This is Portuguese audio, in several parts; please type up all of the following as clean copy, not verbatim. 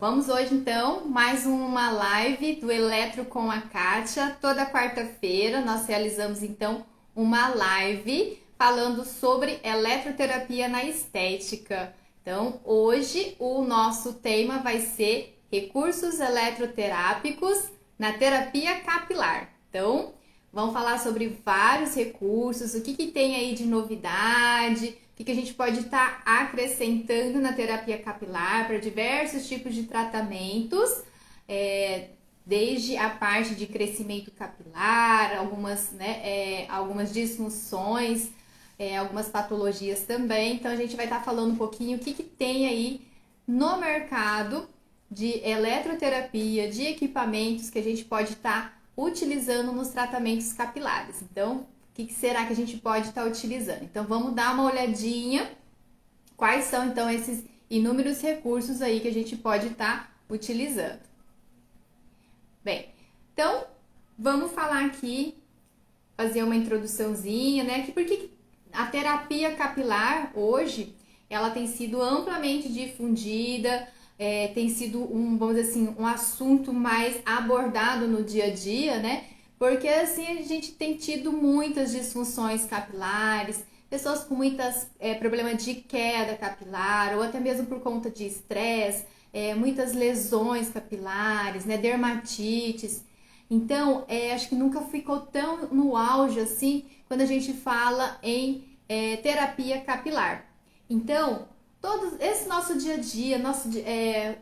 Vamos hoje então mais uma live do Eletro com a Kátia. Toda quarta-feira nós realizamos então uma live falando sobre eletroterapia na estética. Então hoje o nosso tema vai ser recursos eletroterápicos na terapia capilar. Então vamos falar sobre vários recursos, o que tem aí de novidade, o que a gente pode estar acrescentando na terapia capilar para diversos tipos de tratamentos, desde a parte de crescimento capilar, algumas disfunções, algumas patologias também. Então a gente vai estar falando um pouquinho o que tem aí no mercado de eletroterapia, de equipamentos que a gente pode estar utilizando nos tratamentos capilares. Então, o que será que a gente pode estar utilizando? Então, vamos dar uma olhadinha quais são, então, esses inúmeros recursos aí que a gente pode estar utilizando. Bem, então, vamos falar aqui, fazer uma introduçãozinha, né? Porque a terapia capilar, hoje, ela tem sido amplamente difundida, tem sido vamos dizer assim, um assunto mais abordado no dia a dia, né? Porque assim a gente tem tido muitas disfunções capilares, pessoas com muitas problemas de queda capilar, ou até mesmo por conta de estresse, muitas lesões capilares, né? Dermatites. Então, acho que nunca ficou tão no auge assim quando a gente fala em terapia capilar. Então, todo esse nosso dia a dia,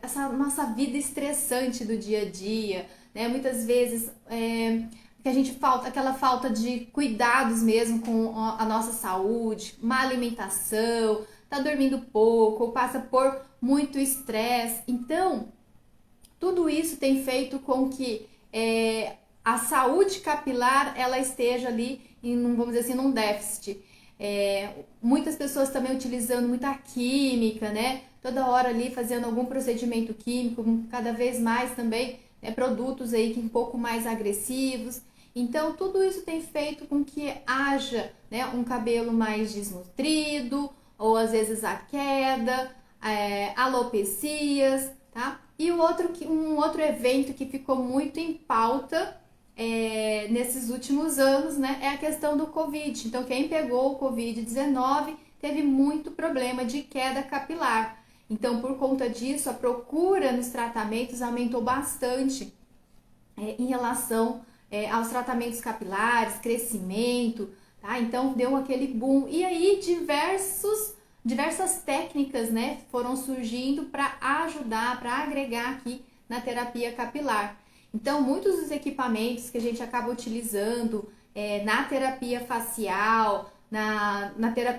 essa nossa vida estressante do dia a dia, né? Muitas vezes que a gente aquela falta de cuidados mesmo com a nossa saúde, má alimentação, tá dormindo pouco, ou passa por muito estresse. Então, tudo isso tem feito com que a saúde capilar ela esteja ali vamos dizer assim, num déficit. Muitas pessoas também utilizando muita química, né? Toda hora ali fazendo algum procedimento químico, cada vez mais também, produtos aí que um pouco mais agressivos. Então, tudo isso tem feito com que haja, né, um cabelo mais desnutrido, ou às vezes a queda, alopecias, tá? E um outro evento que ficou muito em pauta nesses últimos anos, né, é a questão do Covid. Então, quem pegou o Covid-19 teve muito problema de queda capilar. Então, por conta disso, a procura nos tratamentos aumentou bastante em relação aos tratamentos capilares, crescimento, tá? Então, deu aquele boom. E aí, diversas técnicas, né, foram surgindo para ajudar, para agregar aqui na terapia capilar. Então, muitos dos equipamentos que a gente acaba utilizando na terapia facial,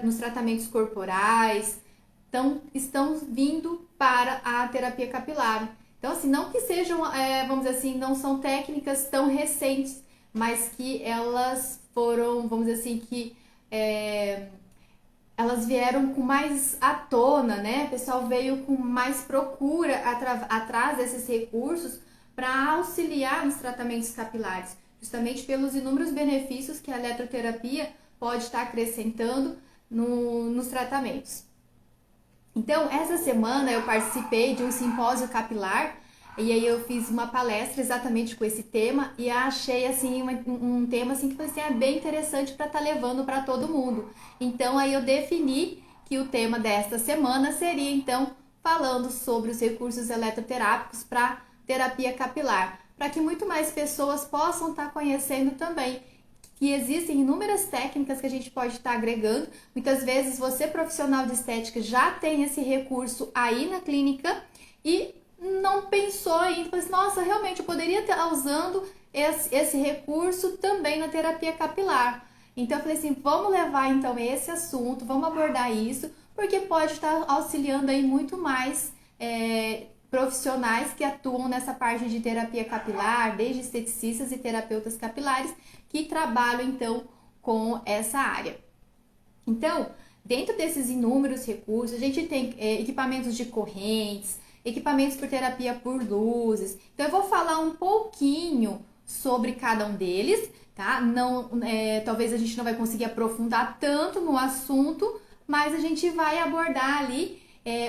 nos tratamentos corporais, estão vindo para a terapia capilar. Então, assim, não que sejam, vamos dizer assim, não são técnicas tão recentes, mas que elas foram, vamos dizer assim, que elas vieram com mais à tona, né? O pessoal veio com mais procura atrás desses recursos para auxiliar nos tratamentos capilares, justamente pelos inúmeros benefícios que a eletroterapia pode estar acrescentando nos tratamentos. Então, essa semana eu participei de um simpósio capilar e aí eu fiz uma palestra exatamente com esse tema e achei assim um tema assim que é bem interessante para estar levando para todo mundo. Então, aí eu defini que o tema desta semana seria então falando sobre os recursos eletroterápicos para terapia capilar, para que muito mais pessoas possam estar conhecendo também que existem inúmeras técnicas que a gente pode estar agregando. Muitas vezes você, profissional de estética, já tem esse recurso aí na clínica e não pensou ainda, mas nossa, realmente eu poderia estar usando esse recurso também na terapia capilar. Então eu falei assim, vamos levar então esse assunto, vamos abordar isso, porque pode estar auxiliando aí muito mais profissionais que atuam nessa parte de terapia capilar, desde esteticistas e terapeutas capilares, que trabalham então com essa área. Então, dentro desses inúmeros recursos, a gente tem equipamentos de correntes, equipamentos por terapia por luzes. Então, eu vou falar um pouquinho sobre cada um deles, tá? Talvez a gente não vai conseguir aprofundar tanto no assunto, mas a gente vai abordar ali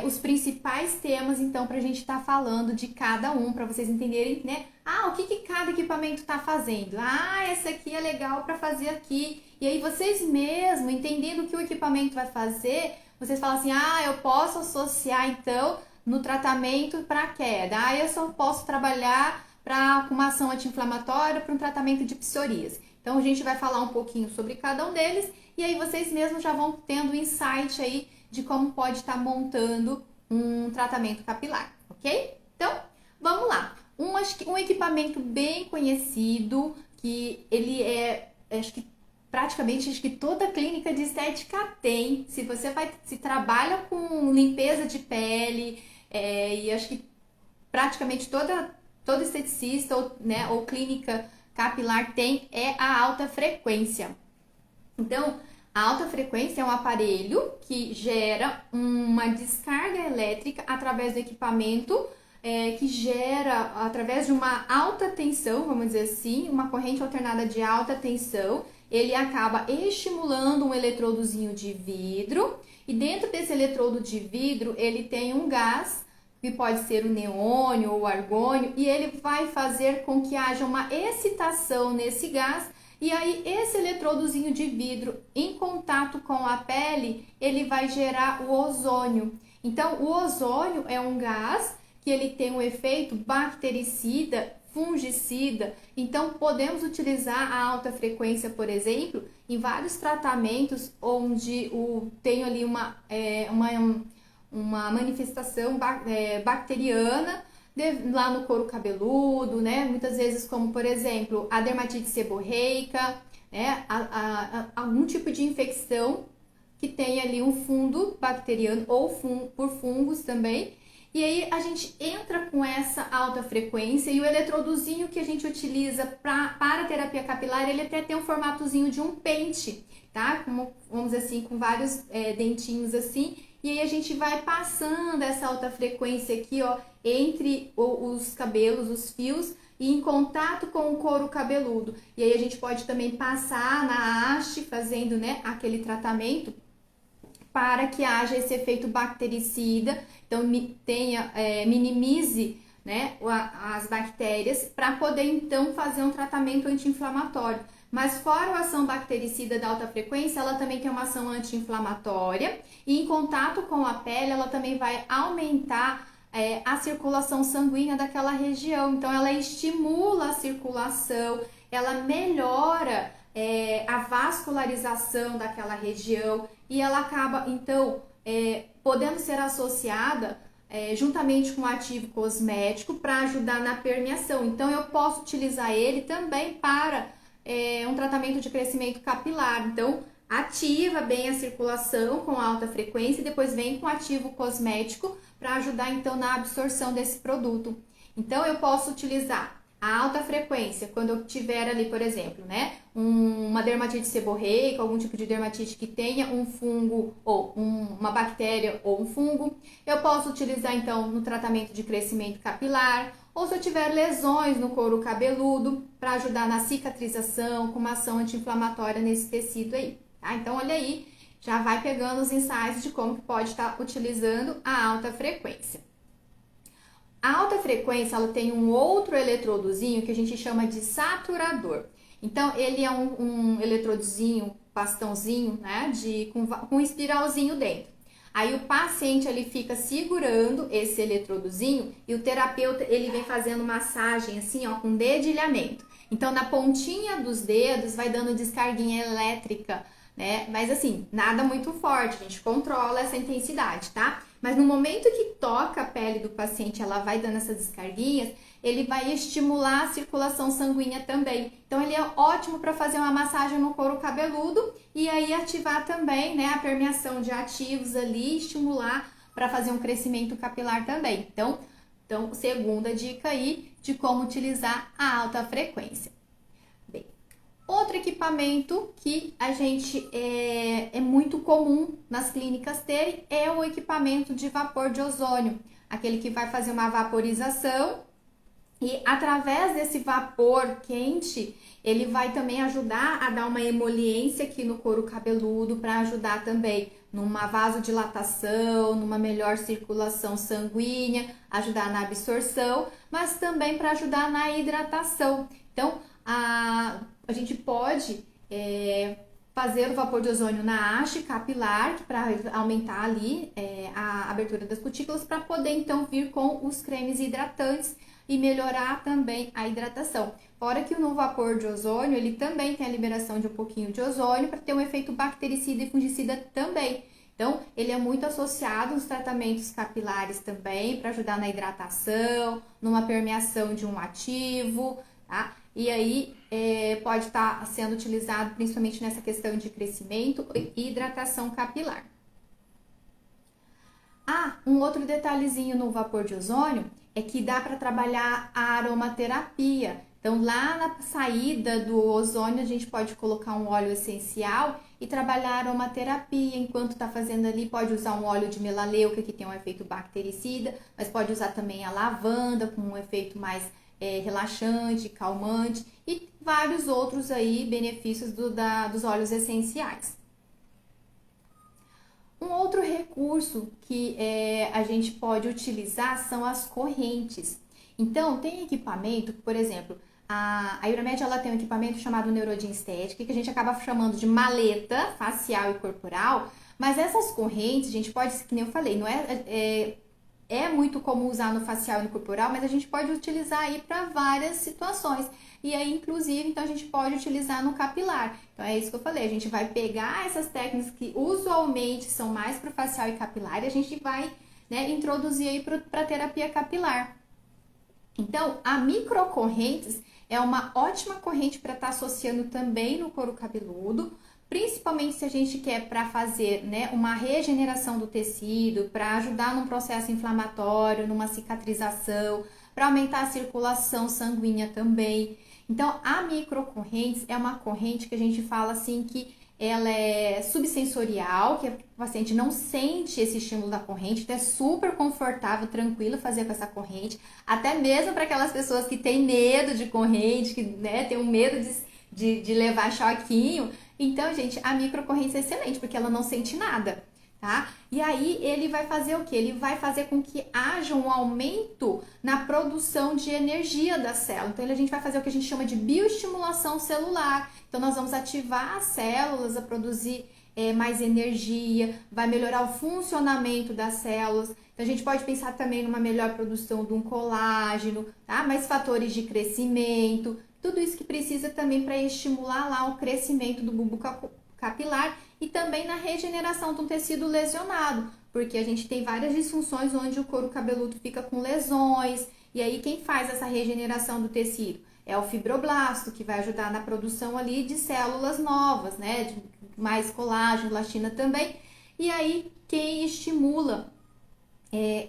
os principais temas, então, para a gente estar falando de cada um, para vocês entenderem, né? Ah, o que cada equipamento está fazendo? Ah, essa aqui é legal para fazer aqui. E aí vocês mesmo, entendendo o que o equipamento vai fazer, vocês falam assim, ah, eu posso associar, então, no tratamento para queda. Ah, eu só posso trabalhar com uma ação anti-inflamatória para um tratamento de psoríase. Então, a gente vai falar um pouquinho sobre cada um deles e aí vocês mesmos já vão tendo insight aí de como pode estar montando um tratamento capilar, ok? Então, vamos lá. Um equipamento bem conhecido, que ele acho que praticamente toda clínica de estética tem. Se trabalha com limpeza de pele, e acho que praticamente todo esteticista ou clínica capilar tem, é a alta frequência. Então, a alta frequência é um aparelho que gera uma descarga elétrica através do equipamento, que gera através de uma alta tensão, vamos dizer assim, uma corrente alternada de alta tensão. Ele acaba estimulando um eletrodozinho de vidro e dentro desse eletrodo de vidro ele tem um gás, que pode ser o neônio ou o argônio, e ele vai fazer com que haja uma excitação nesse gás. E aí, esse eletrodozinho de vidro em contato com a pele, ele vai gerar o ozônio. Então, o ozônio é um gás que ele tem um efeito bactericida, fungicida. Então, podemos utilizar a alta frequência, por exemplo, em vários tratamentos onde tem ali uma manifestação bacteriana, lá no couro cabeludo, né? Muitas vezes, como por exemplo, a dermatite seborreica, né? Algum tipo de infecção que tem ali um fundo bacteriano ou por fungos também. E aí a gente entra com essa alta frequência e o eletrodozinho que a gente utiliza para a terapia capilar, ele até tem um formatozinho de um pente, tá? Como, vamos dizer assim, com vários dentinhos assim. E aí a gente vai passando essa alta frequência aqui, ó, entre os cabelos, os fios, e em contato com o couro cabeludo. E aí a gente pode também passar na haste, fazendo, né, aquele tratamento para que haja esse efeito bactericida, então minimize, né, as bactérias, para poder então fazer um tratamento anti-inflamatório. Mas fora a ação bactericida da alta frequência, ela também tem uma ação anti-inflamatória e em contato com a pele, ela também vai aumentar a circulação sanguínea daquela região. Então, ela estimula a circulação, ela melhora a vascularização daquela região e ela acaba, então, podendo ser associada juntamente com o ativo cosmético para ajudar na permeação. Então, eu posso utilizar ele também para um tratamento de crescimento capilar. Então, ativa bem a circulação com alta frequência e depois vem com ativo cosmético para ajudar, então, na absorção desse produto. Então, eu posso utilizar a alta frequência quando eu tiver ali, por exemplo, né, uma dermatite seborreica, algum tipo de dermatite que tenha um fungo ou uma bactéria ou um fungo. Eu posso utilizar, então, no tratamento de crescimento capilar, ou se eu tiver lesões no couro cabeludo, para ajudar na cicatrização, com uma ação anti-inflamatória nesse tecido aí, tá? Então, olha aí, já vai pegando os insights de como que pode estar utilizando a alta frequência. A alta frequência, ela tem um outro eletrodozinho que a gente chama de saturador. Então, ele é um eletrodozinho, bastãozinho, né, com um espiralzinho dentro. Aí o paciente ele fica segurando esse eletrodozinho e o terapeuta ele vem fazendo massagem assim, ó, com dedilhamento. Então na pontinha dos dedos vai dando descarguinha elétrica, né? Mas assim, nada muito forte, a gente controla essa intensidade, tá? Mas no momento que toca a pele do paciente, ela vai dando essas descarguinhas, ele vai estimular a circulação sanguínea também. Então ele é ótimo para fazer uma massagem no couro cabeludo e aí ativar também, né, a permeação de ativos ali, estimular para fazer um crescimento capilar também. Então, segunda dica aí de como utilizar a alta frequência. Bem, outro equipamento que a gente é muito comum nas clínicas terem é o equipamento de vapor de ozônio, aquele que vai fazer uma vaporização. E através desse vapor quente, ele vai também ajudar a dar uma emoliência aqui no couro cabeludo para ajudar também numa vasodilatação, numa melhor circulação sanguínea, ajudar na absorção, mas também para ajudar na hidratação. Então, a gente pode fazer o vapor de ozônio na haste capilar para aumentar ali a abertura das cutículas, para poder então vir com os cremes hidratantes e melhorar também a hidratação. Fora que no vapor de ozônio, ele também tem a liberação de um pouquinho de ozônio para ter um efeito bactericida e fungicida também. Então, ele é muito associado nos tratamentos capilares também, para ajudar na hidratação, numa permeação de um ativo, tá? E aí, pode estar sendo utilizado principalmente nessa questão de crescimento e hidratação capilar. Um outro detalhezinho no vapor de ozônio é que dá para trabalhar a aromaterapia. Então, lá na saída do ozônio, a gente pode colocar um óleo essencial e trabalhar a aromaterapia. Enquanto está fazendo ali, pode usar um óleo de melaleuca, que tem um efeito bactericida, mas pode usar também a lavanda, com um efeito mais relaxante, calmante, e vários outros aí benefícios dos óleos essenciais. Um outro recurso que a gente pode utilizar são as correntes. Então, tem equipamento, por exemplo, a Ayuramed, ela tem um equipamento chamado Neurodin Estética, que a gente acaba chamando de maleta facial e corporal, mas essas correntes, a gente pode, que nem eu falei, não é muito comum usar no facial e no corporal, mas a gente pode utilizar aí para várias situações. E aí, inclusive, então a gente pode utilizar no capilar. Então é isso que eu falei, a gente vai pegar essas técnicas que usualmente são mais para o facial e capilar e a gente vai, introduzir aí para a terapia capilar. Então, a microcorrentes é uma ótima corrente para estar associando também no couro cabeludo, principalmente se a gente quer para fazer uma regeneração do tecido, para ajudar num processo inflamatório, numa cicatrização, para aumentar a circulação sanguínea também. Então, a microcorrentes é uma corrente que a gente fala assim que ela é subsensorial, que o paciente não sente esse estímulo da corrente, então é super confortável, tranquilo fazer com essa corrente, até mesmo para aquelas pessoas que têm medo de corrente, que tem um medo de levar choquinho. Então, gente, a microcorrente é excelente, porque ela não sente nada, tá? E aí, ele vai fazer o quê? Ele vai fazer com que haja um aumento na produção de energia da célula. Então, a gente vai fazer o que a gente chama de bioestimulação celular. Então, nós vamos ativar as células a produzir mais energia, vai melhorar o funcionamento das células. Então, a gente pode pensar também numa melhor produção de um colágeno, tá? Mais fatores de crescimento, tudo isso que precisa também para estimular lá o crescimento do bulbo capilar e também na regeneração de um tecido lesionado, porque a gente tem várias disfunções onde o couro cabeludo fica com lesões, e aí quem faz essa regeneração do tecido é o fibroblasto, que vai ajudar na produção ali de células novas, de mais colágeno, elastina também, e aí quem estimula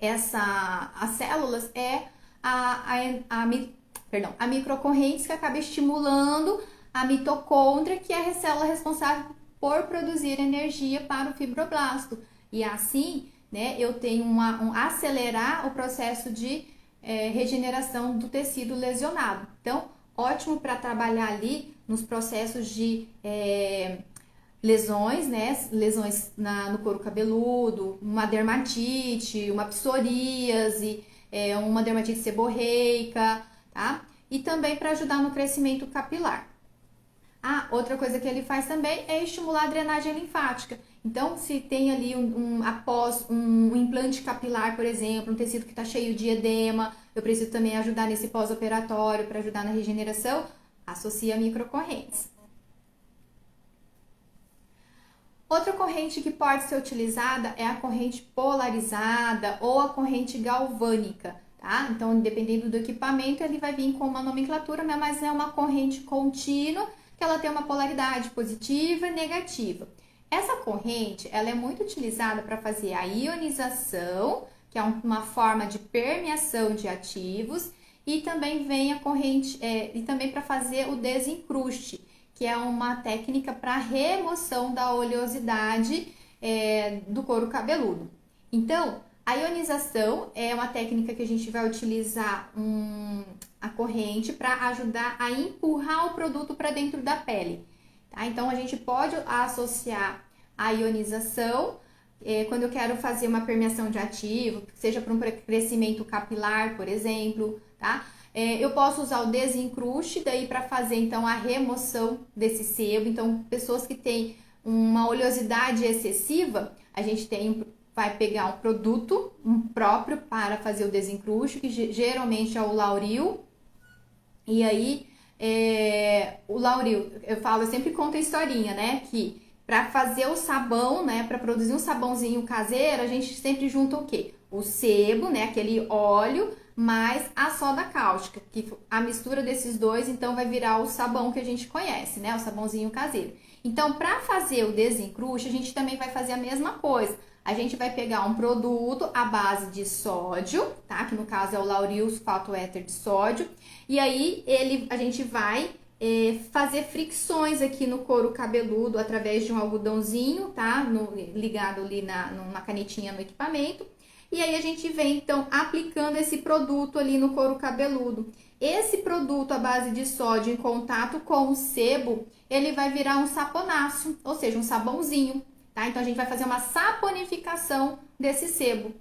as células é a microcorrentes, que acaba estimulando a mitocôndria, que é a célula responsável por produzir energia para o fibroblasto. E assim, eu tenho acelerar o processo de regeneração do tecido lesionado. Então, ótimo para trabalhar ali nos processos de lesões, lesões no couro cabeludo, uma dermatite, uma psoríase, uma dermatite seborreica, tá? E também para ajudar no crescimento capilar. Outra coisa que ele faz também é estimular a drenagem linfática. Então, se tem ali após um implante capilar, por exemplo, um tecido que está cheio de edema, eu preciso também ajudar nesse pós-operatório para ajudar na regeneração, associa microcorrentes. Outra corrente que pode ser utilizada é a corrente polarizada ou a corrente galvânica, tá? Então, dependendo do equipamento, ele vai vir com uma nomenclatura, mas é uma corrente contínua, que ela tem uma polaridade positiva e negativa. Essa corrente, ela é muito utilizada para fazer a ionização, que é uma forma de permeação de ativos, e também vem a corrente, e também para fazer o desencruste, que é uma técnica para remoção da oleosidade do couro cabeludo. Então, a ionização é uma técnica que a gente vai utilizar a corrente para ajudar a empurrar o produto para dentro da pele. Tá? Então, a gente pode associar a ionização quando eu quero fazer uma permeação de ativo, seja para um crescimento capilar, por exemplo, tá? Eu posso usar o desencruste daí para fazer então a remoção desse sebo. Então, pessoas que têm uma oleosidade excessiva, a gente vai pegar um produto próprio para fazer o desencruste, que geralmente é o Lauril. E aí, o Lauril, eu sempre conto a historinha, né? Que para fazer o sabão, né? Para produzir um sabãozinho caseiro, a gente sempre junta o quê? O sebo, né? Aquele óleo, mais a soda cáustica, que a mistura desses dois, então, vai virar o sabão que a gente conhece, né? O sabãozinho caseiro. Então, para fazer o desencruste, a gente também vai fazer a mesma coisa. A gente vai pegar um produto à base de sódio, tá? Que no caso é o Lauril sulfato éter de sódio. E aí, a gente vai fazer fricções aqui no couro cabeludo através de um algodãozinho, tá? Ligado ali na canetinha no equipamento. E aí, a gente vem, então, aplicando esse produto ali no couro cabeludo. Esse produto à base de sódio em contato com o sebo, ele vai virar um saponáceo, ou seja, um sabãozinho, tá? Então, a gente vai fazer uma saponificação desse sebo.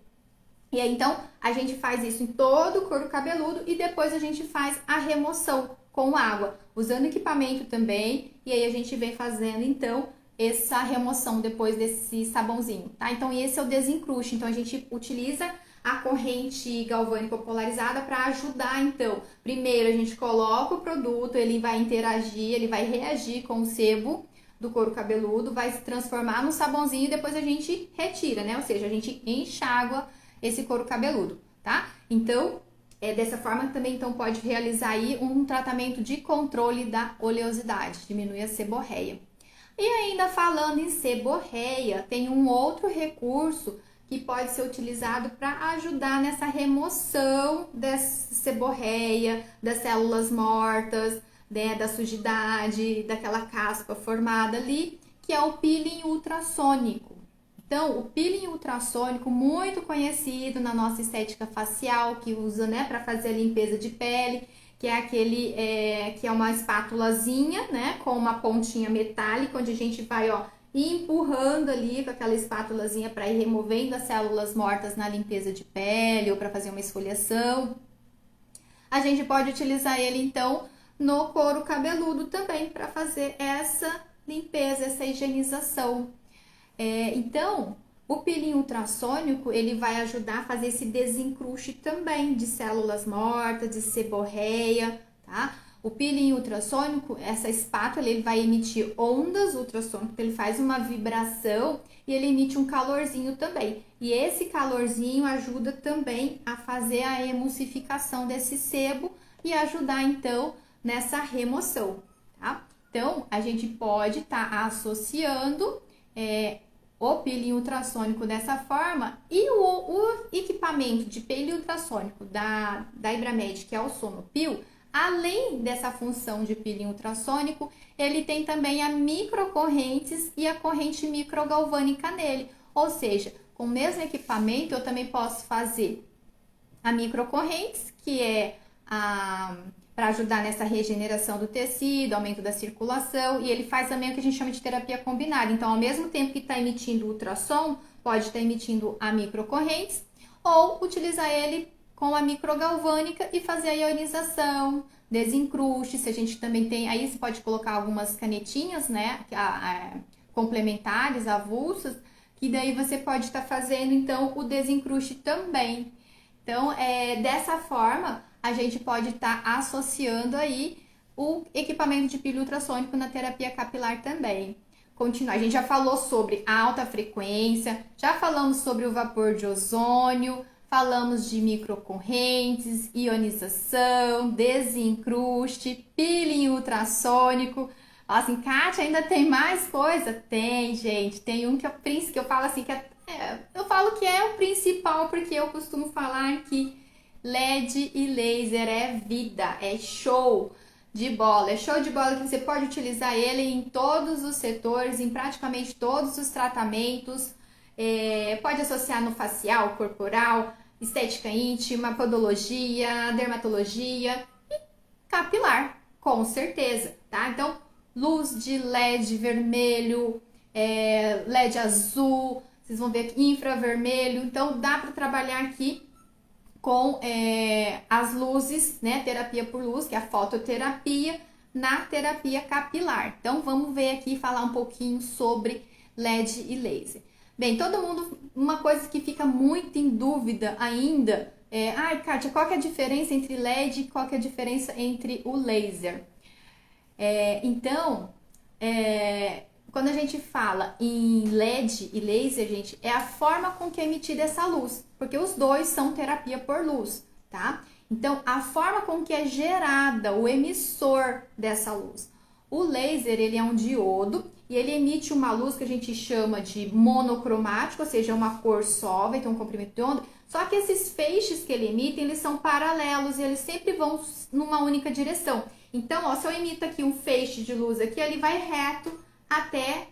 E aí, então, a gente faz isso em todo o couro cabeludo e depois a gente faz a remoção com água, usando equipamento também. E aí, a gente vem fazendo, então, essa remoção depois desse sabãozinho, tá? Então, esse é o desencruste. Então, a gente utiliza a corrente galvânica polarizada para ajudar, então. Primeiro, a gente coloca o produto, ele vai interagir, ele vai reagir com o sebo do couro cabeludo, vai se transformar no sabãozinho e depois a gente retira, né? Ou seja, a gente enxágua esse couro cabeludo, tá? Então, dessa forma também então pode realizar aí um tratamento de controle da oleosidade, diminui a seborreia. E ainda falando em seborreia, tem um outro recurso que pode ser utilizado para ajudar nessa remoção dessa seborreia, das células mortas, né, da sujidade, daquela caspa formada ali, que é o peeling ultrassônico. Então, o peeling ultrassônico, muito conhecido na nossa estética facial, que usa, né, para fazer a limpeza de pele, que é aquele, que é uma espátulazinha, né, com uma pontinha metálica, onde a gente vai, ó, empurrando ali com aquela espátulazinha para ir removendo as células mortas na limpeza de pele ou para fazer uma esfoliação. A gente pode utilizar ele, então, no couro cabeludo também para fazer essa limpeza, essa higienização. Então, o peeling ultrassônico, ele vai ajudar a fazer esse desencruste também de células mortas, de seborreia, tá? O peeling ultrassônico, essa espátula, ele vai emitir ondas ultrassônicas, ele faz uma vibração e ele emite um calorzinho também. E esse calorzinho ajuda também a fazer a emulsificação desse sebo e ajudar, então, nessa remoção, tá? Então, a gente pode estar associando o peeling ultrassônico dessa forma e o equipamento de peeling ultrassônico da Ibramed, que é o Sonopil, além dessa função de peeling ultrassônico, ele tem também a microcorrentes e a corrente microgalvânica nele. Ou seja, com o mesmo equipamento eu também posso fazer a microcorrentes, que é para ajudar nessa regeneração do tecido, aumento da circulação, e ele faz também o que a gente chama de terapia combinada. Então, ao mesmo tempo que está emitindo ultrassom, pode estar emitindo a microcorrentes, ou utilizar ele com a microgalvânica e fazer a ionização, desencruste. Se a gente também tem, aí você pode colocar algumas canetinhas, né, complementares, avulsas, que daí você pode estar fazendo, então, o desencruste também. Então, dessa forma, a gente pode estar associando aí o equipamento de peeling ultrassônico na terapia capilar também. Continuar, a gente já falou sobre alta frequência, já falamos sobre o vapor de ozônio, falamos de microcorrentes, ionização, desencruste, peeling ultrassônico. Assim, Kátia, ainda tem mais coisa? Tem, gente. Tem um que eu falo assim, eu falo que é o principal, porque eu costumo falar que LED e laser é vida, é show de bola. É show de bola que você pode utilizar ele em todos os setores, em praticamente todos os tratamentos. Pode associar no facial, corporal, estética íntima, podologia, dermatologia e capilar, com certeza, tá? Então, luz de LED vermelho, LED azul, vocês vão ver aqui infravermelho. Então, dá para trabalhar aqui com as luzes, né? Terapia por luz, que é a fototerapia, na terapia capilar. Então, vamos ver aqui, falar um pouquinho sobre LED e laser. Bem, todo mundo, uma coisa que fica muito em dúvida ainda ai, Kátia, qual que é a diferença entre LED e qual que é a diferença entre o laser? Então, quando a gente fala em LED e laser, gente, é a forma com que é emitida essa luz, porque os dois são terapia por luz, tá? Então, a forma com que é gerada o emissor dessa luz. O laser, ele é um diodo e ele emite uma luz que a gente chama de monocromática, ou seja, uma cor só, vai ter um comprimento de onda. Só que esses feixes que ele emite, eles são paralelos e eles sempre vão numa única direção. Então, ó, se eu emito aqui um feixe de luz aqui, ele vai reto até,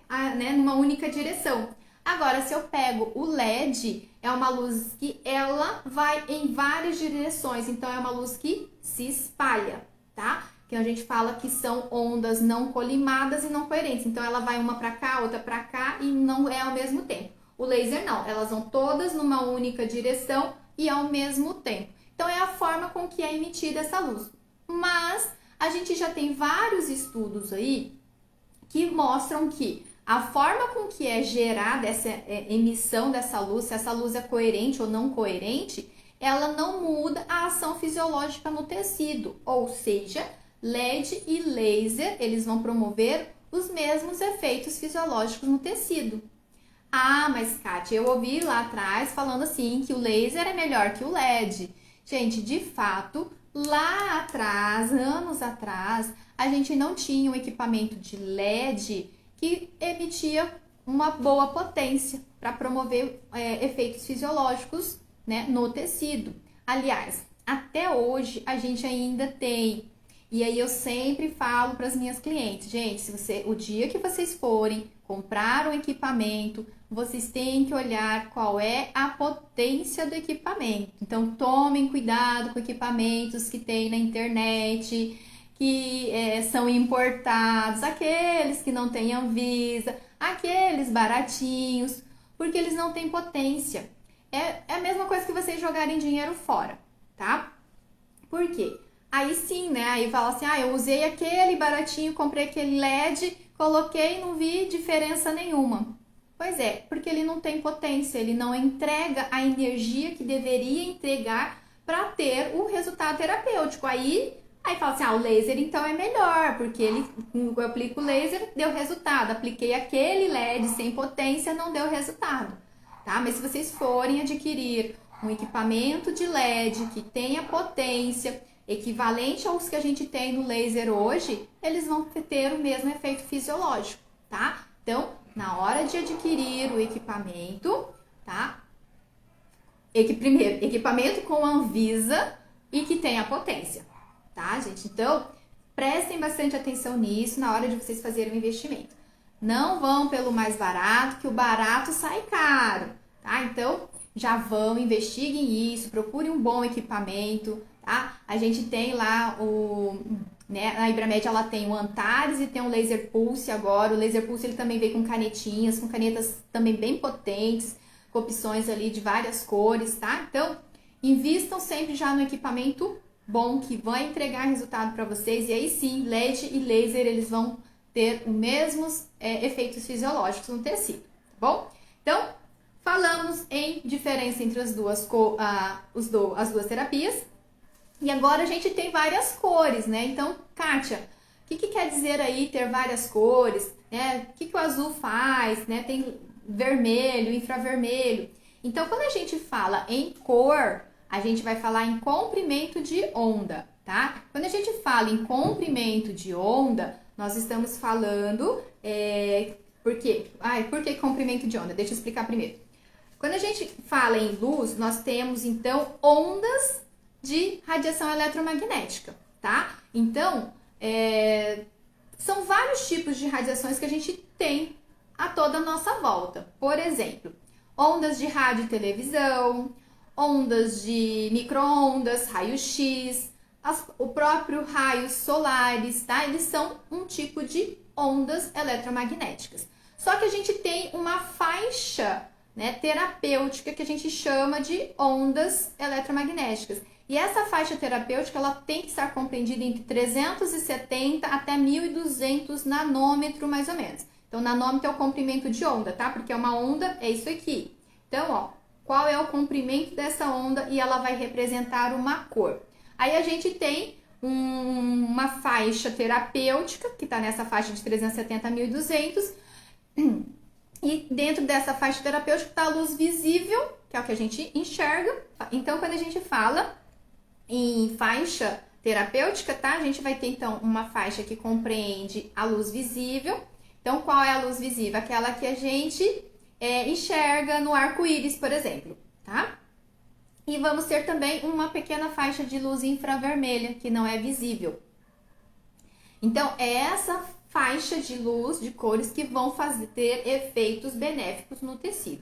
numa única direção. Agora, se eu pego o LED, é uma luz que ela vai em várias direções, então é uma luz que se espalha, tá? Que a gente fala que são ondas não colimadas e não coerentes. Então, ela vai uma para cá, outra para cá e não é ao mesmo tempo. O laser não, elas vão todas numa única direção e ao mesmo tempo. Então, é a forma com que é emitida essa luz. Mas, a gente já tem vários estudos aí que mostram que a forma com que é gerada essa emissão dessa luz, se essa luz é coerente ou não coerente, ela não muda a ação fisiológica no tecido. Ou seja, LED e laser, eles vão promover os mesmos efeitos fisiológicos no tecido. Ah, mas Kátia, eu ouvi lá atrás falando assim que o laser é melhor que o LED. Gente, de fato, lá atrás, anos atrás, a gente não tinha um equipamento de LED que emitia uma boa potência para promover efeitos fisiológicos, né, no tecido. Aliás, até hoje a gente ainda tem. E aí eu sempre falo para as minhas clientes, gente, o dia que vocês forem comprar um equipamento, vocês têm que olhar qual é a potência do equipamento. Então, tomem cuidado com equipamentos que tem na internet, que são importados, aqueles que não têm Anvisa, aqueles baratinhos, porque eles não têm potência. É a mesma coisa que vocês jogarem dinheiro fora, tá? Por quê? Aí sim, né? Aí fala assim, eu usei aquele baratinho, comprei aquele LED, coloquei e não vi diferença nenhuma. Pois é, porque ele não tem potência, ele não entrega a energia que deveria entregar para ter o resultado terapêutico. Aí fala assim, o laser então é melhor, porque eu aplico o laser, deu resultado. Apliquei aquele LED sem potência, não deu resultado, tá? Mas se vocês forem adquirir um equipamento de LED que tenha potência equivalente aos que a gente tem no laser hoje, eles vão ter o mesmo efeito fisiológico, tá? Então, na hora de adquirir o equipamento, tá? Primeiro, equipamento com Anvisa e que tenha potência, tá, gente? Então, prestem bastante atenção nisso na hora de vocês fazerem o investimento. Não vão pelo mais barato, que o barato sai caro, tá? Então, já vão, investiguem isso, procurem um bom equipamento, tá? A gente tem lá na Ibramed ela tem o Antares e tem o Laser Pulse agora. O Laser Pulse ele também vem com canetinhas, com canetas também bem potentes, com opções ali de várias cores, tá? Então, invistam sempre já no equipamento bom que vai entregar resultado para vocês. E aí sim, LED e laser eles vão ter os mesmos efeitos fisiológicos no tecido, tá bom? Então, falamos em diferença entre as duas terapias. E agora a gente tem várias cores, né? Então, Kátia, o que quer dizer aí ter várias cores? Né? O que o azul faz? Né? Tem vermelho, infravermelho. Então, quando a gente fala em cor, a gente vai falar em comprimento de onda, tá? Quando a gente fala em comprimento de onda, nós estamos falando... por quê? Por que comprimento de onda? Deixa eu explicar primeiro. Quando a gente fala em luz, nós temos, então, ondas de radiação eletromagnética, tá? Então, são vários tipos de radiações que a gente tem a toda a nossa volta. Por exemplo, ondas de rádio e televisão, ondas de micro-ondas, raio-x, o próprio raios solares, tá? Eles são um tipo de ondas eletromagnéticas. Só que a gente tem uma faixa né, terapêutica que a gente chama de ondas eletromagnéticas. E essa faixa terapêutica ela tem que estar compreendida entre 370 até 1.200 nanômetro, mais ou menos. Então, nanômetro é o comprimento de onda, tá? Porque uma onda é isso aqui. Então, ó, qual é o comprimento dessa onda e ela vai representar uma cor. Aí a gente tem uma faixa terapêutica, que está nessa faixa de 370 a 1.200. E dentro dessa faixa terapêutica está a luz visível, que é o que a gente enxerga. Então, quando a gente fala em faixa terapêutica, tá? A gente vai ter, então, uma faixa que compreende a luz visível. Então, qual é a luz visível? Aquela que a gente enxerga no arco-íris, por exemplo, tá? E vamos ter também uma pequena faixa de luz infravermelha, que não é visível. Então, é essa faixa de luz, de cores, que vão ter efeitos benéficos no tecido.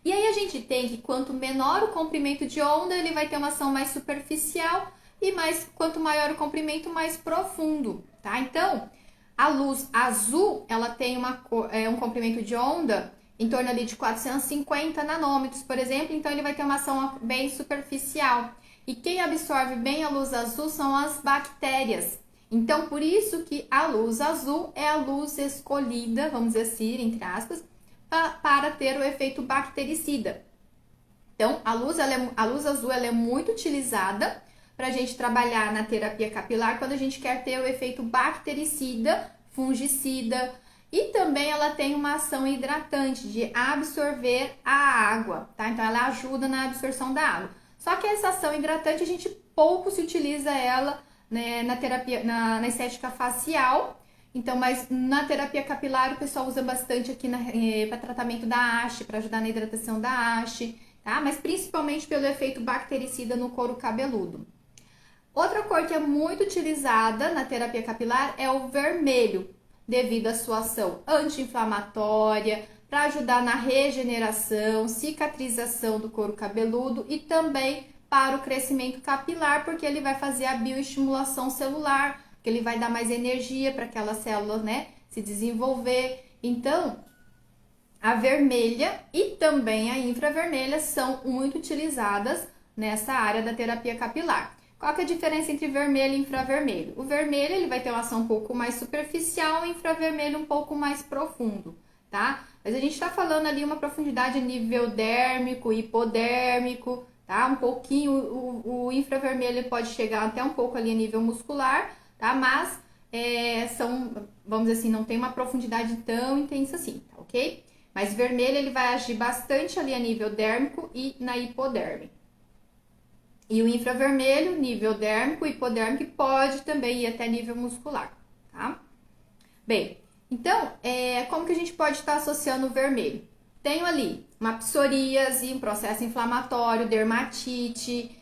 E aí a gente tem que quanto menor o comprimento de onda, ele vai ter uma ação mais superficial e quanto maior o comprimento, mais profundo, tá? Então, a luz azul, ela tem um comprimento de onda em torno ali de 450 nanômetros, por exemplo, então ele vai ter uma ação bem superficial. E quem absorve bem a luz azul são as bactérias. Então, por isso que a luz azul é a luz escolhida, vamos dizer assim, entre aspas, para ter o efeito bactericida. Então, a luz azul ela é muito utilizada para a gente trabalhar na terapia capilar quando a gente quer ter o efeito bactericida, fungicida, e também ela tem uma ação hidratante de absorver a água, tá? Então, ela ajuda na absorção da água. Só que essa ação hidratante, a gente pouco se utiliza ela, né, na terapia, na estética facial. Então, mas na terapia capilar o pessoal usa bastante aqui para tratamento da haste, para ajudar na hidratação da haste, tá? Mas principalmente pelo efeito bactericida no couro cabeludo. Outra cor que é muito utilizada na terapia capilar é o vermelho, devido à sua ação anti-inflamatória, para ajudar na regeneração, cicatrização do couro cabeludo e também para o crescimento capilar, porque ele vai fazer a bioestimulação celular, que ele vai dar mais energia para aquela célula, né, se desenvolver. Então, a vermelha e também a infravermelha são muito utilizadas nessa área da terapia capilar. Qual que é a diferença entre vermelho e infravermelho? O vermelho ele vai ter uma ação um pouco mais superficial, o infravermelho um pouco mais profundo, tá? Mas a gente está falando ali uma profundidade a nível dérmico, hipodérmico, tá? Um pouquinho, o infravermelho pode chegar até um pouco ali a nível muscular, tá? Mas vamos dizer assim, não tem uma profundidade tão intensa assim, tá ok? Mas vermelho ele vai agir bastante ali a nível dérmico e na hipoderme. E o infravermelho, nível dérmico e hipodérmico, pode também ir até nível muscular, tá? Bem, então, como que a gente pode estar associando o vermelho? Tenho ali uma psoríase, um processo inflamatório, dermatite,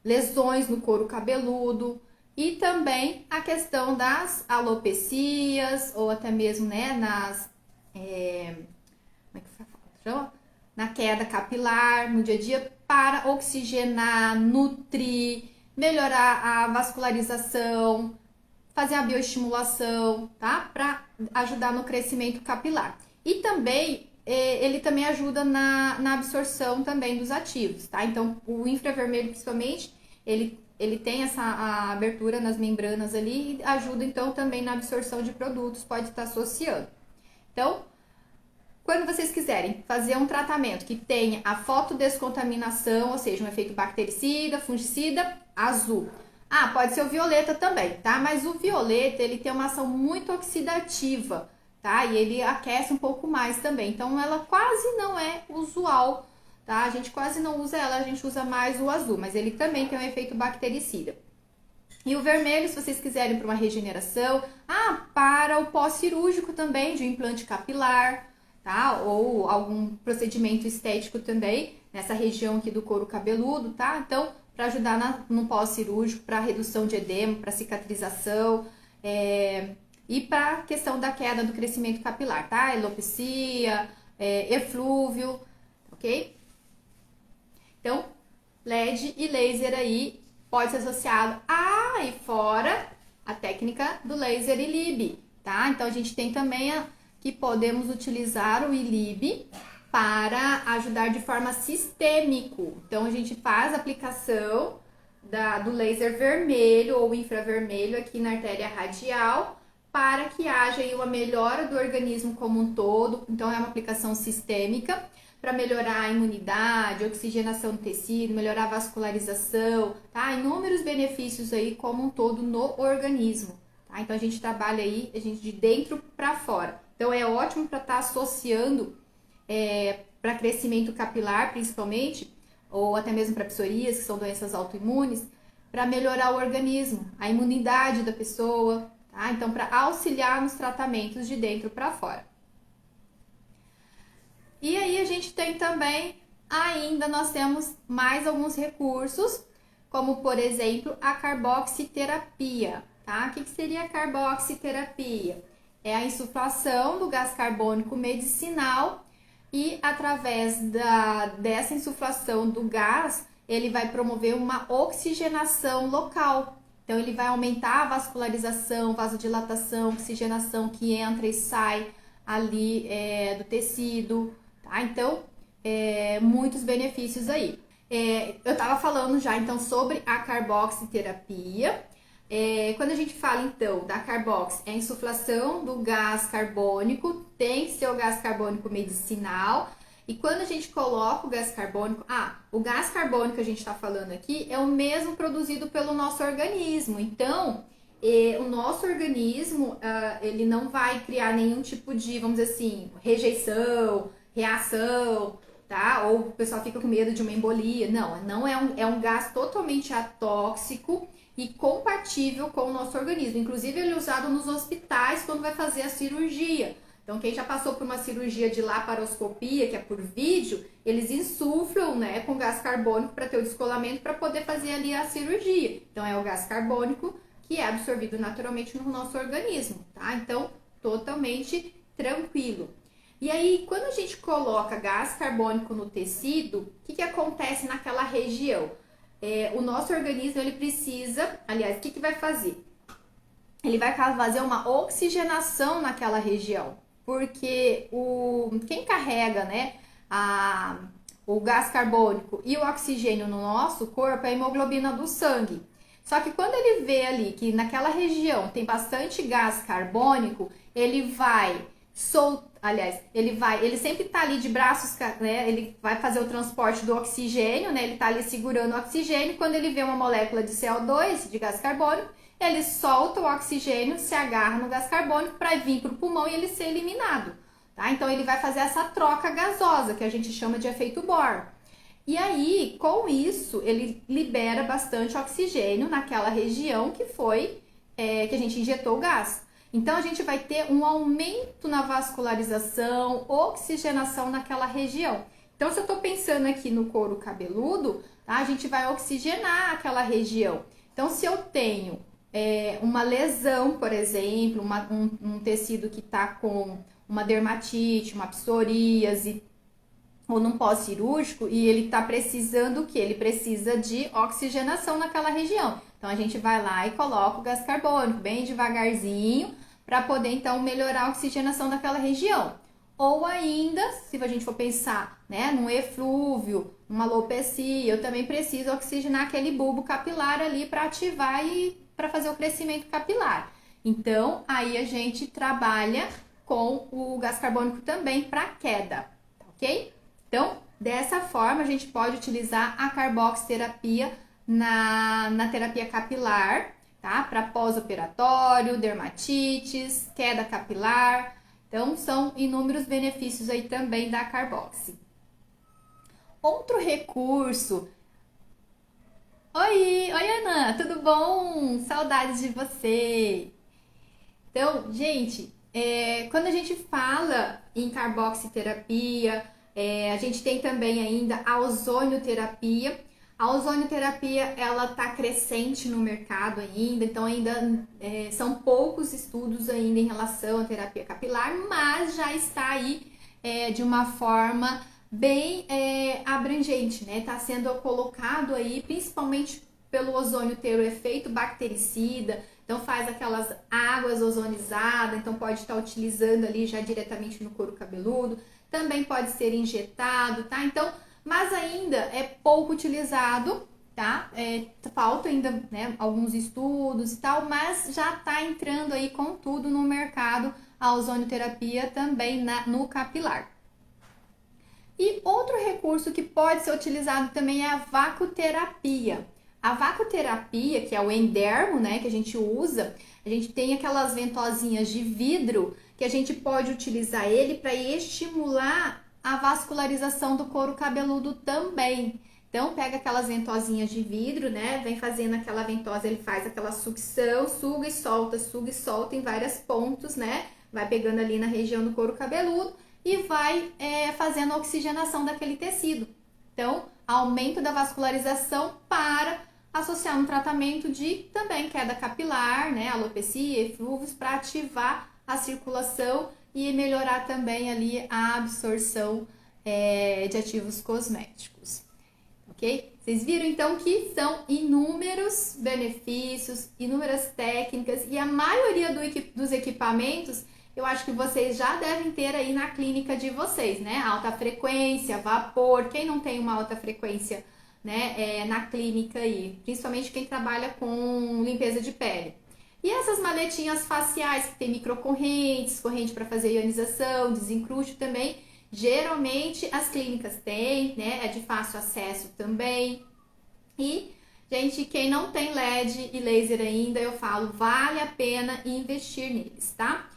lesões no couro cabeludo e também a questão das alopecias ou até mesmo, né, na queda capilar no dia a dia, para oxigenar, nutrir, melhorar a vascularização, fazer a bioestimulação, tá? Para ajudar no crescimento capilar. E também, ele também ajuda na absorção também dos ativos, tá? Então, o infravermelho, principalmente, ele tem a abertura nas membranas ali e ajuda, então, também na absorção de produtos, pode estar associando. Então, quando vocês quiserem fazer um tratamento que tenha a fotodescontaminação, ou seja, um efeito bactericida, fungicida, azul. Ah, pode ser o violeta também, tá? Mas o violeta, ele tem uma ação muito oxidativa, tá? E ele aquece um pouco mais também. Então, ela quase não é usual, tá? A gente quase não usa ela, a gente usa mais o azul, mas ele também tem um efeito bactericida. E o vermelho, se vocês quiserem para uma regeneração, para o pós-cirúrgico também, de um implante capilar, tá? Ou algum procedimento estético também, nessa região aqui do couro cabeludo, tá? Então, para ajudar no pós-cirúrgico, para redução de edema, para cicatrização, e para a questão da queda do crescimento capilar, tá? Alopecia, eflúvio, ok? Então, LED e laser aí pode ser associado e fora a técnica do laser e lib, tá? Então, a gente tem também que podemos utilizar o ILIB para ajudar de forma sistêmico. Então, a gente faz a aplicação do laser vermelho ou infravermelho aqui na artéria radial para que haja aí uma melhora do organismo como um todo. Então, é uma aplicação sistêmica para melhorar a imunidade, oxigenação do tecido, melhorar a vascularização, tá? Inúmeros benefícios aí como um todo no organismo, tá? Então, a gente trabalha aí, de dentro para fora. Então, é ótimo para estar associando para crescimento capilar, principalmente, ou até mesmo para psoríase, que são doenças autoimunes, para melhorar o organismo, a imunidade da pessoa, tá? Então, para auxiliar nos tratamentos de dentro para fora. E aí a gente tem também, nós temos mais alguns recursos, como por exemplo a carboxiterapia, tá? O que seria a carboxiterapia? É a insuflação do gás carbônico medicinal e através dessa insuflação do gás, ele vai promover uma oxigenação local. Então, ele vai aumentar a vascularização, vasodilatação, oxigenação que entra e sai ali do tecido, tá? Então, muitos benefícios aí. Eu estava falando já, então, sobre a carboxiterapia. Quando a gente fala, então, da carbox, é a insuflação do gás carbônico, tem que ser o gás carbônico medicinal. E quando a gente coloca o gás carbônico, o gás carbônico que a gente está falando aqui é o mesmo produzido pelo nosso organismo. Então, o nosso organismo, ele não vai criar nenhum tipo de, vamos dizer assim, rejeição, reação, tá? Ou o pessoal fica com medo de uma embolia. Não é um gás totalmente atóxico e compatível com o nosso organismo. Inclusive, ele é usado nos hospitais quando vai fazer a cirurgia. Então, quem já passou por uma cirurgia de laparoscopia, que é por vídeo, eles insuflam, né, com gás carbônico para ter o descolamento para poder fazer ali a cirurgia. Então, é o gás carbônico que é absorvido naturalmente no nosso organismo, tá? Então, totalmente tranquilo. E aí, quando a gente coloca gás carbônico no tecido, o que acontece naquela região? O nosso organismo, ele precisa, aliás, o que vai fazer? Ele vai fazer uma oxigenação naquela região. Porque quem carrega, né, o gás carbônico e o oxigênio no nosso corpo é a hemoglobina do sangue. Só que quando ele vê ali que naquela região tem bastante gás carbônico, ele vai ele sempre tá ali de braços, né, ele vai fazer o transporte do oxigênio, né, ele tá ali segurando o oxigênio, quando ele vê uma molécula de CO2, de gás carbônico, ele solta o oxigênio, se agarra no gás carbônico para vir para o pulmão e ele ser eliminado, tá? Então, ele vai fazer essa troca gasosa, que a gente chama de efeito Bohr. E aí, com isso, ele libera bastante oxigênio naquela região que que a gente injetou o gás. Então, a gente vai ter um aumento na vascularização, oxigenação naquela região. Então, se eu estou pensando aqui no couro cabeludo, tá? A gente vai oxigenar aquela região. Então, se eu tenho uma lesão, por exemplo, um tecido que está com uma dermatite, uma psoríase, ou num pós-cirúrgico, e ele está precisando o quê? Ele precisa de oxigenação naquela região. Então, a gente vai lá e coloca o gás carbônico bem devagarzinho, para poder, então, melhorar a oxigenação daquela região. Ou ainda, se a gente for pensar, né, num eflúvio, numa alopecia, eu também preciso oxigenar aquele bulbo capilar ali para ativar e para fazer o crescimento capilar. Então, aí a gente trabalha com o gás carbônico também para queda, ok? Então, dessa forma, a gente pode utilizar a carboxiterapia na terapia capilar, tá? Para pós-operatório, dermatites, queda capilar. Então, são inúmeros benefícios aí também da carboxi. Outro recurso. Oi, Ana, tudo bom? Saudades de você. Então, gente, quando a gente fala em carboxiterapia, a gente tem também ainda a ozonioterapia. A ozonioterapia, ela tá crescente no mercado ainda, então ainda são poucos estudos ainda em relação à terapia capilar, mas já está aí de uma forma bem abrangente, né? Tá sendo colocado aí principalmente pelo ozônio ter o efeito bactericida, então faz aquelas águas ozonizadas, então pode estar utilizando ali já diretamente no couro cabeludo, também pode ser injetado, tá? Então, mas ainda é pouco utilizado, tá? Falta ainda, né, alguns estudos e tal, mas já tá entrando aí com tudo no mercado a ozonioterapia também no capilar. E outro recurso que pode ser utilizado também é a vacoterapia. A vacoterapia, que é o endermo, né, que a gente usa, a gente tem aquelas ventosinhas de vidro que a gente pode utilizar ele para estimular a vascularização do couro cabeludo também. Então, pega aquelas ventosinhas de vidro, né, vem fazendo aquela ventosa, ele faz aquela sucção, suga e solta em vários pontos, né, vai pegando ali na região do couro cabeludo e vai fazendo a oxigenação daquele tecido. Então, aumento da vascularização para associar um tratamento de também queda capilar, né, alopecia, eflúvios, para ativar a circulação e melhorar também ali a absorção de ativos cosméticos. Ok? Vocês viram então que são inúmeros benefícios, inúmeras técnicas e a maioria dos equipamentos eu acho que vocês já devem ter aí na clínica de vocês, né? Alta frequência, vapor, quem não tem uma alta frequência, né, na clínica aí, principalmente quem trabalha com limpeza de pele. E essas maletinhas faciais que tem microcorrentes, corrente para fazer ionização, desencruste também, geralmente as clínicas têm, né? É de fácil acesso também. E, gente, quem não tem LED e laser ainda, eu falo, vale a pena investir neles, tá?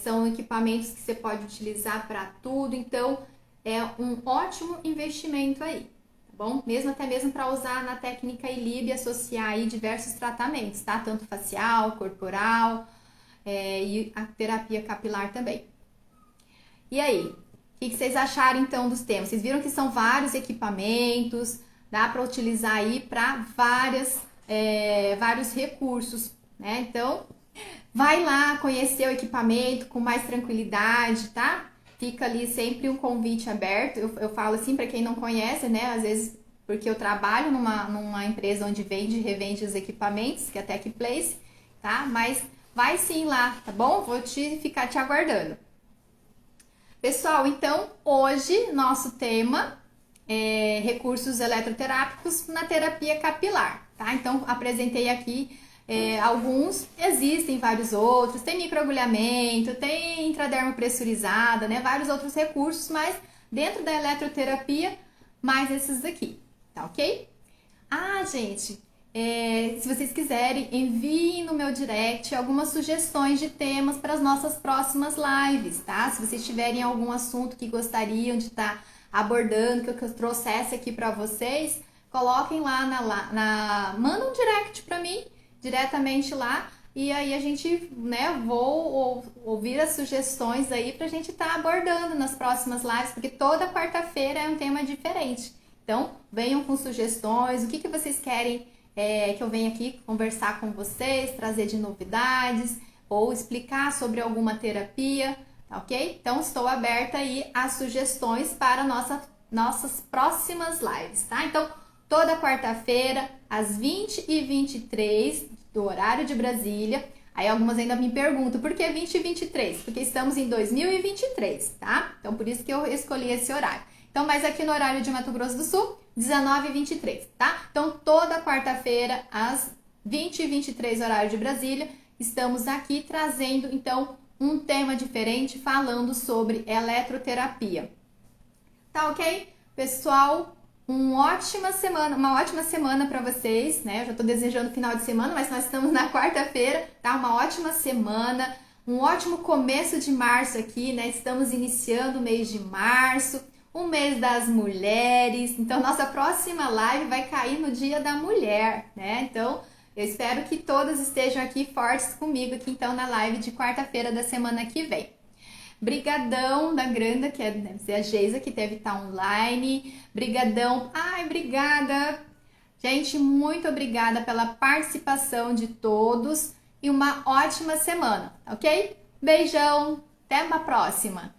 São equipamentos que você pode utilizar para tudo, então é um ótimo investimento aí, tá bom? Até mesmo para usar na técnica ILIB e associar aí diversos tratamentos, tá? Tanto facial, corporal e a terapia capilar também. E aí, o que vocês acharam então dos temas? Vocês viram que são vários equipamentos, dá para utilizar aí para vários recursos, né? Então, vai lá conhecer o equipamento com mais tranquilidade, tá? Fica ali sempre um convite aberto. Eu falo assim para quem não conhece, né? Às vezes, porque eu trabalho numa empresa onde vende e revende os equipamentos, que é a Tech Place, tá? Mas vai sim lá, tá bom? Vou ficar te aguardando. Pessoal, então hoje nosso tema é recursos eletroterápicos na terapia capilar, tá? Então apresentei aqui alguns, existem vários outros, tem microagulhamento, tem intradermo pressurizada, né? Vários outros recursos, mas dentro da eletroterapia, mais esses aqui, tá ok? Ah, gente, se vocês quiserem, enviem no meu direct algumas sugestões de temas para as nossas próximas lives, tá? Se vocês tiverem algum assunto que gostariam de estar abordando, que eu trouxesse aqui para vocês, coloquem lá manda um direct para mim, diretamente lá, e aí a gente, né, vou ouvir as sugestões aí pra gente estar abordando nas próximas lives, porque toda quarta-feira é um tema diferente. Então, venham com sugestões, o que vocês querem que eu venha aqui conversar com vocês, trazer de novidades, ou explicar sobre alguma terapia, tá ok? Então, estou aberta aí às sugestões para nossas próximas lives, tá? Então, toda quarta-feira, às 20h23, do horário de Brasília. Aí algumas ainda me perguntam, por que 20h23? Porque estamos em 2023, tá? Então, por isso que eu escolhi esse horário. Então, mas aqui no horário de Mato Grosso do Sul, 19h23, tá? Então, toda quarta-feira, às 20h23, horário de Brasília, estamos aqui trazendo, então, um tema diferente, falando sobre eletroterapia. Tá ok? Pessoal, uma ótima semana para vocês, né? Eu já tô desejando final de semana, mas nós estamos na quarta-feira, tá? Uma ótima semana, um ótimo começo de março aqui, né? Estamos iniciando o mês de março, o mês das mulheres. Então, nossa próxima live vai cair no Dia da Mulher, né? Então, eu espero que todas estejam aqui fortes comigo aqui, então, na live de quarta-feira da semana que vem. Brigadão da Granda, que deve ser a Geisa, que deve estar online. Brigadão. Ai, obrigada. Gente, muito obrigada pela participação de todos e uma ótima semana, ok? Beijão, até uma próxima.